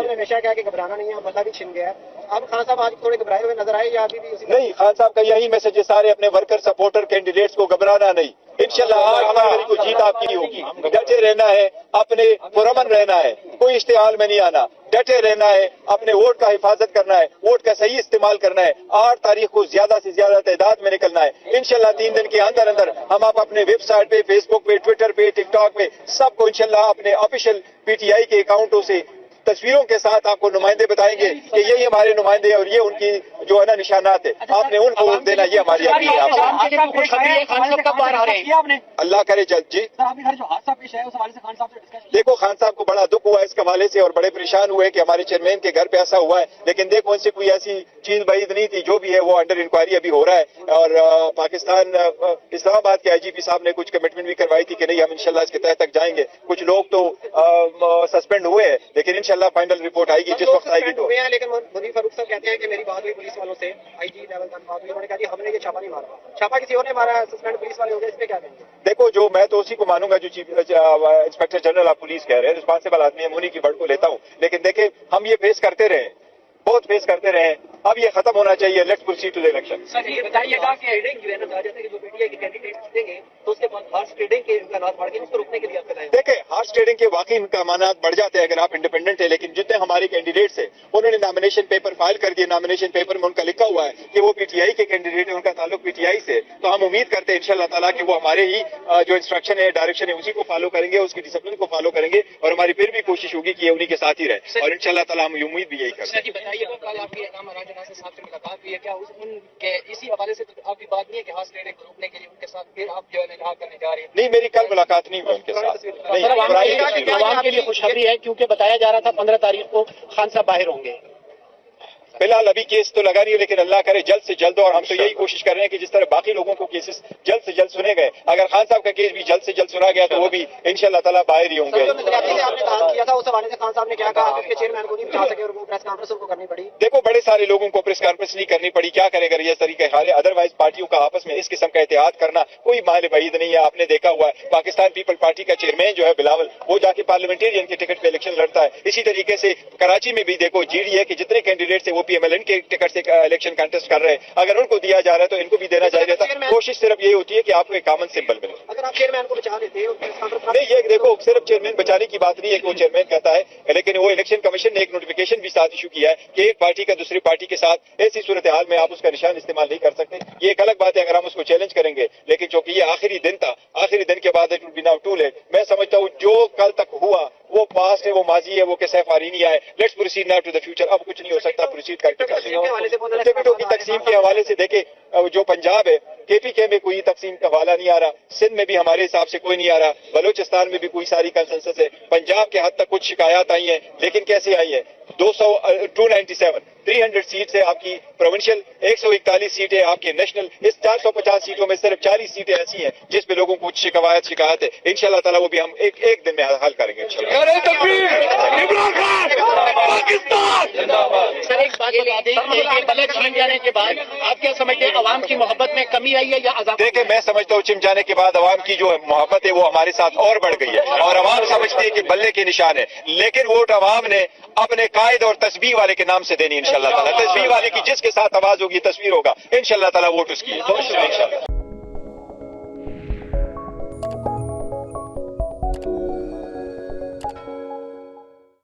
صاحب نے ہمیشہ کہا کہ گھبرانا نہیں ہے، بندہ بھی چھن گیا ہے. اب خان صاحب آج تھوڑے گھبرائے ہوئے نظر آئے یا ابھی بھی اسی نہیں، خان صاحب کا یہی میسج ہے سارے اپنے ورکر سپورٹر کینڈیڈیٹس کو گھبرانا نہیں. انشاءاللہ 8 فروری کو جیت آپ کی ہوگی. ڈٹے رہنا ہے، اپنے پرامن رہنا ہے، کوئی اشتعال میں نہیں آنا، ڈٹے رہنا ہے، اپنے ووٹ کا حفاظت کرنا ہے، ووٹ کا صحیح استعمال کرنا ہے. 8 تاریخ کو زیادہ سے زیادہ تعداد میں نکلنا ہے. انشاءاللہ 3 دن کے اندر ہم آپ اپنے ویب سائٹ پہ، فیس بک پہ، ٹویٹر پہ، ٹک ٹاک پہ سب کو انشاءاللہ اپنے آفیشیل پی ٹی آئی کے اکاؤنٹوں سے تصویروں کے ساتھ آپ کو نمائندے بتائیں گے کہ یہی ہمارے نمائندے اور یہ ان کی جو ہے نا نشانات ہے. آپ نے ان کو ووٹ دینا، یہ ہماری اللہ کرے جلد. جی دیکھو، خان صاحب کو بڑا دکھ ہوا اس حوالے سے اور بڑے پریشان ہوئے کہ ہمارے چیئرمین کے گھر پہ ایسا ہوا ہے، لیکن دیکھو ان سے کوئی ایسی چیز بعید نہیں تھی. جو بھی ہے وہ انڈر انکوائری ابھی ہو رہا ہے. اور پاکستان اسلام آباد کے آئی جی پی صاحب نے کچھ کمٹمنٹ بھی کروائی تھی کہ نہیں ہم انشاءاللہ اس کے تحت تک جائیں گے. کچھ لوگ تو سسپینڈ ہوئے ہیں، لیکن انشاءاللہ فائنل رپورٹ آئے گی جس وقت آئے گی تو. لیکن منیر فاروق صاحب کہتے ہیں کہ میری بات ہوئی پولیس والوں سے، آئی جی لیول تک بات ہوئی، انہوں نے کہا کہ ہم نے یہ چھاپا نہیں مارا، چھاپا کسی اور نے مارا، سسپینڈ پولیس والے ہو گئے. اس پہ کیا کہیں گے؟ دیکھو، جو میں تو اسی کو مانوں گا جو chief inspector general of police کہہ رہے ہیں، رسپانسبل آدمی ہے، انہی کی بڑھ کو لیتا ہوں. لیکن دیکھیں، ہم یہ فیس کرتے رہے، بہت فیس کرتے رہے، اب یہ ختم ہونا چاہیے. Let's proceed to the election. Sir یہ بتائیے گا کہ ٹریڈنگ جو ہے نا، کہا جاتا ہے کہ جو پی ٹی آئی کے کینڈیڈیٹس دیں گے تو اس کے بعد ہارس ٹریڈنگ کے امکانات بڑھ گئے، اس کو روکنے کے لیے آپ بتائیں. دیکھیں، ہارس ٹریڈنگ کے واقعی امکانات بڑھ جاتے ہیں اگر آپ انڈیپینڈنٹ ہیں، لیکن جتنے ہمارے کینڈیڈیٹس ہیں انہوں نے نامینیشن پیپر فائل کر دیے. نامینیشن پیپر میں ان کا لکھا ہوا ہے کہ وہ پی ٹی آئی کے کینڈیڈیٹ ہیں، ان کا تعلق پی ٹی آئی سے. تو ہم امید کرتے ہیں انشاءاللہ تعالیٰ کہ وہ ہمارے ہی جو انسٹرکشن ہے، ڈائریکشن ہے، اسی کو فالو کریں گے، اس کی ڈسپلن کو فالو کریں گے، اور ہماری پھر بھی کوشش ہوگی کہ یہ انہی کے ساتھ ہی رہے. اور انشاءاللہ تعالیٰ ہم امید بھی یہی کرتے ہیں. بتائیے کل آپ کی علامہ راجہ ناصر صاحب سے ملاقات ہوئی ہے، کیا ان کے اسی حوالے سے آپ کی بات نہیں ہے کہ ہارس ٹریڈنگ کو روکنے کے لیے ان کے ساتھ پھر آپ جو ہے نکاح کرنے جا رہے ہیں؟ نہیں، میری کل ملاقات نہیں ہوئی ان کے ساتھ. عوام کے لیے خوشخبری ہے کیونکہ بتایا جا رہا تھا 15 تاریخ کو خان صاحب باہر ہوں گے. فی الحال ابھی کیس تو لگا نہیں ہے، لیکن اللہ کرے جلد سے جلد. اور ہم تو یہی کوشش کر رہے ہیں کہ جس طرح باقی لوگوں کو کیسز جلد سے جلد سنے گئے، اگر خان صاحب کا کیس بھی جلد سے جلد سنا گیا تو وہ بھی انشاءاللہ تعالیٰ باہر ہی ہوں گے. آپ نے کام کیا تھا اس حوالے سے خان صاحب نے کیا کہا کہ اس کے چیئرمین کو نہیں بچا سکے اور وہ پریس کانفرنس ان کو کرنی پڑی. دیکھو، بڑے سارے لوگوں کو پریس کانفرنس نہیں کرنی پڑی، کیا کرے اگر یہ طریقہ حال ہے. ادروائز پارٹیوں کا آپس میں اس قسم کا اتحاد کرنا کوئی مال بعید نہیں ہے. آپ نے دیکھا ہوا ہے پاکستان پیپل پارٹی کا چیئرمین جو ہے بلاول، وہ جا کے پارلیمنٹرین کے ٹکٹ پہ الیکشن لڑتا ہے. اسی طریقے سے کراچی میں بھی دیکھو جی ڈی اے کے جتنے کینڈیڈیٹس ہیں وہ پی ایم ایل این کے ٹکٹ سے الیکشن کنٹیسٹ کر رہے ہیں. اگر ان کو دیا جا رہا ہے تو ان کو بھی دینا چاہیے تھا. کوشش صرف یہ ہوتی ہے کہ آپ کو ایک کامن سمبل ملے. اگر آپ چیئرمین کو بچا لیتے نہیں، یہ دیکھو صرف چیئرمین بچانے کی بات نہیں ہے کہ وہ چیئرمین کہتا ہے، لیکن وہ الیکشن کمیشن نے ایک نوٹیفکیشن بھی ساتھ ایشو کیا ہے کہ ایک پارٹی کا دوسری پارٹی کے ساتھ ایسی صورتحال میں آپ اس کا نشان استعمال نہیں کر سکتے. یہ ایک الگ بات ہے اگر ہم اس کو چیلنج کریں گے، لیکن چونکہ یہ آخری دن تھا، آخری دن کے بعد it will be now too late. میں سمجھتا ہوں جو کل تک ہوا وہ پاسٹ ہے، وہ ماضی ہے، وہ کیسے فاری نہیں آئے. Let's proceed now to the future. اب کچھ نہیں ہو سکتا، پروسیڈ کر کے ٹکٹوں کی تقسیم کے حوالے سے دیکھیں، جو پنجاب ہے کے پی کے میں کوئی تقسیم کا حوالہ نہیں آ رہا، سندھ میں بھی ہمارے حساب سے کوئی نہیں آ رہا، بلوچستان میں بھی کوئی ساری کنسنسس ہے. پنجاب کے حد تک کچھ شکایات آئی ہیں، لیکن کیسے آئی ہیں؟ 297 300 سیٹس ہے آپ کی پروونشل، 141 سیٹیں آپ کی نیشنل. اس 450 سیٹوں میں صرف 40 سیٹیں ایسی ہیں جس پہ لوگوں کو کچھ شکایت ہے. انشاءاللہ تعالیٰ وہ بھی ہم ایک دن میں حل کریں گے انشاءاللہ. سر ایک بات بتا دیں کہ بلے چھین جانے کے بعد آپ کیا سمجھتے ہیں عوام کی محبت میں کمی آئی ہے یا عذاب؟ دیکھیں، میں سمجھتا ہوں چم جانے کے بعد عوام کی جو محبت ہے وہ ہمارے ساتھ اور بڑھ گئی ہے، اور عوام سمجھتی ہے کہ بلے کے نشان ہے. لیکن ووٹ عوام نے اپنے قائد اور تصویر والے کے نام سے دینی انشاءاللہ تعالیٰ. تصویر والے کی جس کے ساتھ آواز ہوگی تصویر ہوگا، انشاءاللہ تعالیٰ ووٹ اس کی ہے.